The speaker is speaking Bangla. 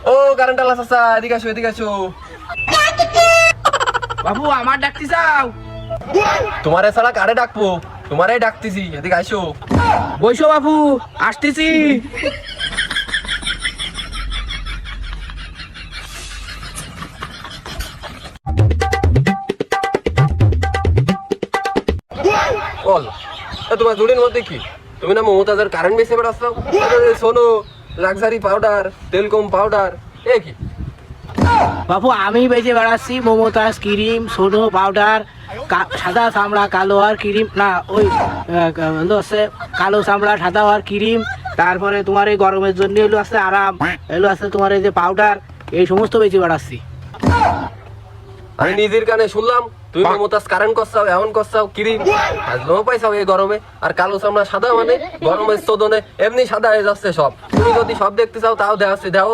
ও কারেন্ট আলা চাচা, এদিকে আসো এদিকে আসো। বাবু আমার ডাকতে চাও? তোমারে ছাড়া কারে ডাকবো, তোমারে ডাকতেছি, এদিকে আসো। বইসো বাবু, আসতেছি। বল, তোমার জুড়ির মধ্যে কি? তুমি না মমতাজের কারেন্ট বেসে বেড়াচ্ছ? শোনো, লাক্সারি পাউডার, তেলকম পাউডার, এ কি? বাবু আমি বেঁচে বেড়াচ্ছি মমতাজ ক্রিম, সোনো পাউডার, সাদা চামড়া কালো আর ক্রিম, না ওই হচ্ছে কালো চামড়া সাদা আর ক্রিম। তারপরে তোমার এই গরমের জন্য এলো আছে আরাম, এলো আছে তোমার এই যে পাউডার, এই সমস্ত বেঁচে বেড়াচ্ছি। আমি নিজের কানে শুনলাম তুমি মমতাজ কারেন্ট করছাও, এমন করছাও ক্রিম, আর লো পাইছাও এই গরমে। আর কালো চামড়া সাদা মানে গরমের চোদনে এমনি সাদা হয়ে যাচ্ছে সব। তুমি যদি সব দেখতে চাও তাও দেখাচ্ছি, দাও।